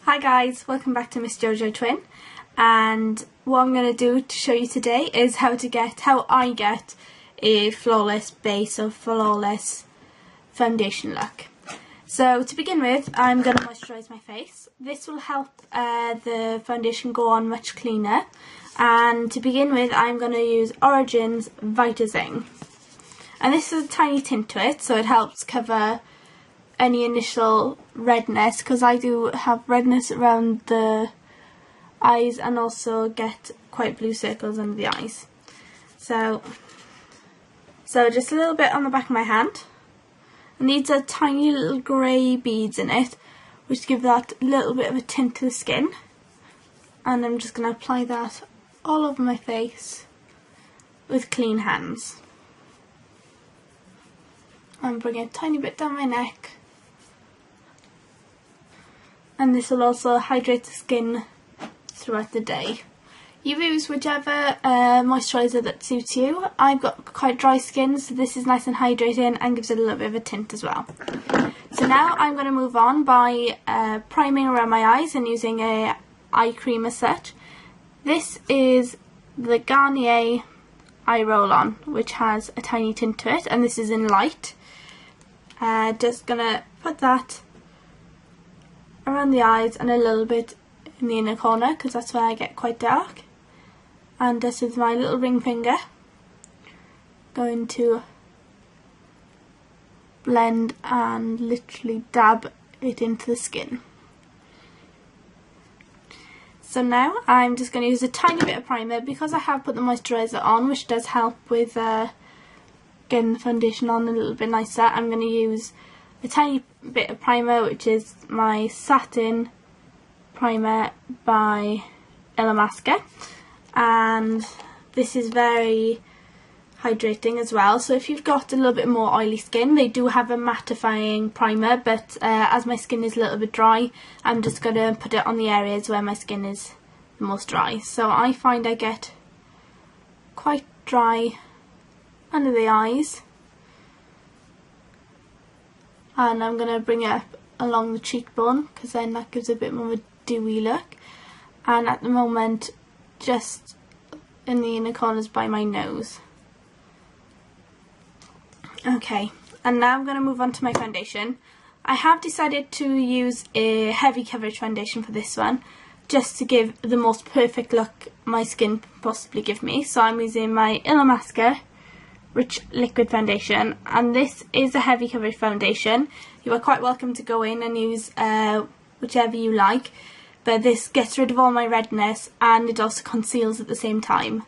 Hi guys, welcome back to Miss Jojo Twin, and what I'm going to do to show you today is how I get a flawless base or flawless foundation look. So to begin with, I'm going to moisturise my face. This will help the foundation go on much cleaner, and to begin with I'm going to use Oragins Vitazing, and this is a tiny tint to it, so it helps cover any initial redness, because I do have redness around the eyes and also get quite blue circles under the eyes. So just a little bit on the back of my hand, and these are tiny little grey beads in it which give that little bit of a tint to the skin, and I'm just going to apply that all over my face with clean hands and bring it a tiny bit down my neck. And this will also hydrate the skin throughout the day. You use whichever moisturiser that suits you. I've got quite dry skin, so this is nice and hydrating and gives it a little bit of a tint as well. So now I'm going to move on by priming around my eyes and using a eye cream as such. This is the Garnier Eye Roll on, which has a tiny tint to it, and this is in light. Just going to put that around the eyes and a little bit in the inner corner, because that's where I get quite dark, and just with my little ring finger going to blend and literally dab it into the skin. So now I'm just going to use a tiny bit of primer, because I have put the moisturiser on, which does help with getting the foundation on a little bit nicer. I'm going to use a tiny bit of primer, which is my Satin primer by Illamasqua, and this is very hydrating as well. So if you've got a little bit more oily skin, they do have a mattifying primer, but as my skin is a little bit dry, I'm just going to put it on the areas where my skin is the most dry. So I find I get quite dry under the eyes, and I'm going to bring it up along the cheekbone, because then that gives a bit more of a dewy look, and at the moment just in the inner corners by my nose. Okay, and now I'm going to move on to my foundation. I have decided to use a heavy coverage foundation for this one, just to give the most perfect look my skin can possibly give me. So I'm using my Illamasqua Rich Liquid Foundation, and this is a heavy coverage foundation. You are quite welcome to go in and use whichever you like, but this gets rid of all my redness and it also conceals at the same time.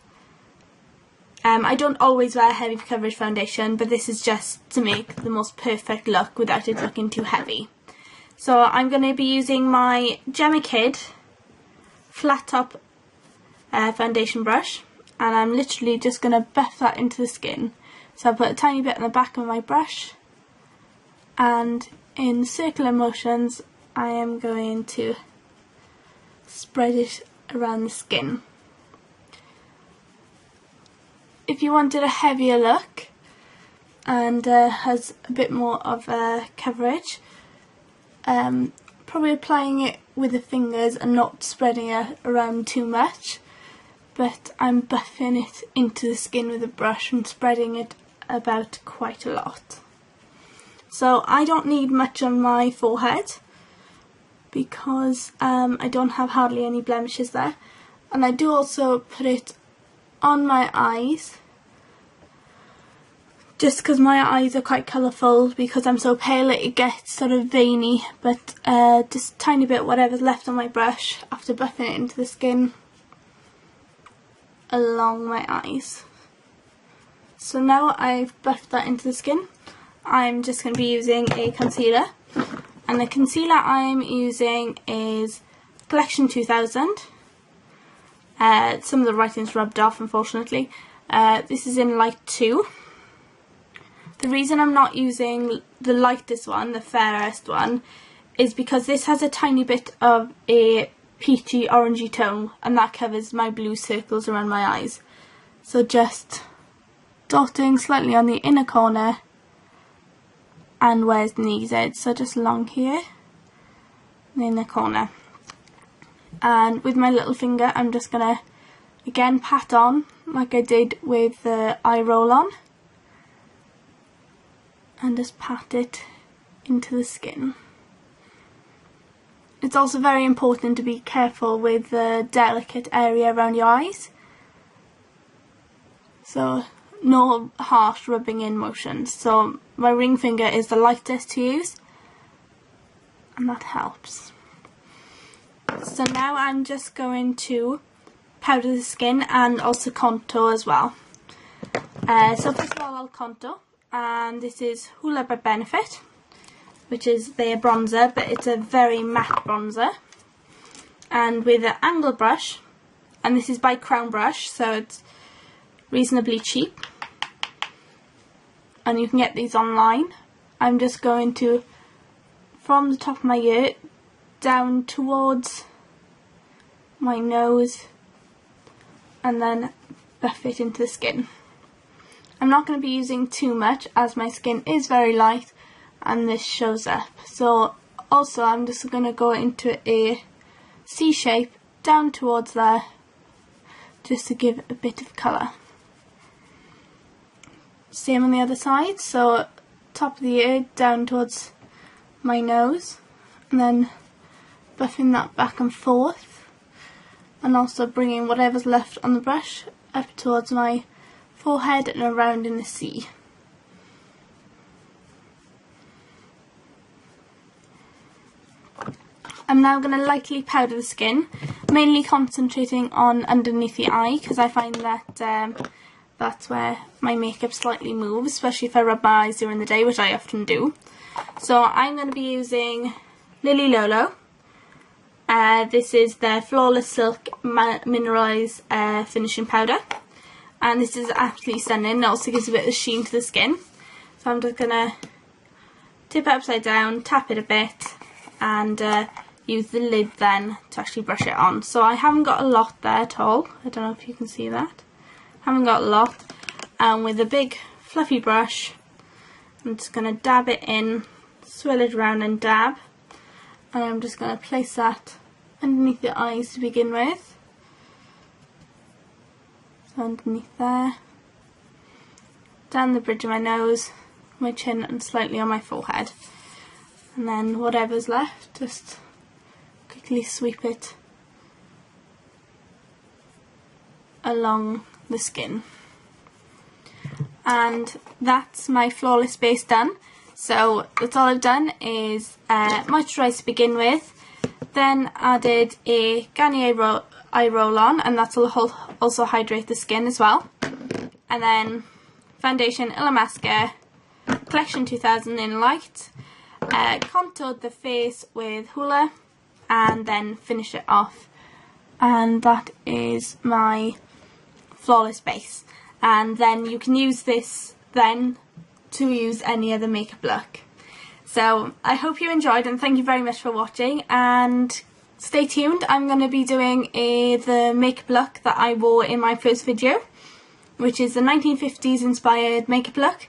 I don't always wear heavy coverage foundation, but this is just to make the most perfect look without it looking too heavy. So I'm going to be using my Gemma Kid flat top foundation brush, and I'm literally just going to buff that into the skin. So I'll put a tiny bit on the back of my brush, and in circular motions I am going to spread it around the skin. If you wanted a heavier look and has a bit more of a coverage, probably applying it with the fingers and not spreading it around too much, but I'm buffing it into the skin with a brush and spreading it about quite a lot. So I don't need much on my forehead, because I don't have hardly any blemishes there, and I do also put it on my eyes, just because my eyes are quite colourful. Because I'm so pale it gets sort of veiny, but just a tiny bit whatever's left on my brush after buffing it into the skin along my eyes. So now I've buffed that into the skin, I'm just going to be using a concealer, and the concealer I'm using is Collection 2000. Some of the writing's rubbed off, unfortunately. This is in light 2. The reason I'm not using the lightest one, the fairest one, is because this has a tiny bit of a peachy orangey tone, and that covers my blue circles around my eyes. So just dotting slightly on the inner corner and where's needed, so just along here in the corner. and with my little finger I'm just going to again pat on like I did with the eye roll on, and just pat it into the skin. It's also very important to be careful with the delicate area around your eyes, so no harsh rubbing in motions. So my ring finger is the lightest to use, and that helps. So now I'm just going to powder the skin and also contour as well. So first of all I'll contour, and this is Hoola by Benefit, which is their bronzer, but it's a very matte bronzer. And with an angle brush, and this is by Crown Brush, so it's reasonably cheap, and you can get these online. I'm just going to, from the top of my ear down towards my nose, and then buff it into the skin. I'm not going to be using too much as my skin is very light and this shows up. So also I'm just going to go into a C shape down towards there just to give a bit of colour. Same on the other side, so top of the ear down towards my nose, and then buffing that back and forth, and also bringing whatever's left on the brush up towards my forehead and around in a C. I'm now going to lightly powder the skin, mainly concentrating on underneath the eye, because I find that that's where my makeup slightly moves, especially if I rub my eyes during the day, which I often do. So I'm going to be using LilyLolo. This is their Flawless Silk Mineralized Finishing Powder, and this is absolutely stunning. It also gives a bit of sheen to the skin. So I'm just going to tip it upside down, tap it a bit, and use the lid then to actually brush it on. So I haven't got a lot there at all. I don't know if you can see that. Haven't got a lot. And with a big fluffy brush, I'm just going to dab it in, swirl it around and dab. And I'm just going to place that underneath the eyes to begin with. So underneath there, down the bridge of my nose, my chin, and slightly on my forehead. And then whatever's left, just quickly sweep it along the skin. And that's my flawless base done. So that's all I've done is moisturise to begin with, then added a Garnier Eye Roll on, and that'll also hydrate the skin as well. And then foundation Illamasqua Collection 2000 in Light, contoured the face with Hoola, and then finish it off. And that is my flawless base. And then you can use this then to use any other makeup look. So I hope you enjoyed, and thank you very much for watching, and stay tuned. I'm going to be doing the makeup look that I wore in my first video, which is the 1950s inspired makeup look.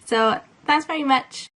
So thanks very much.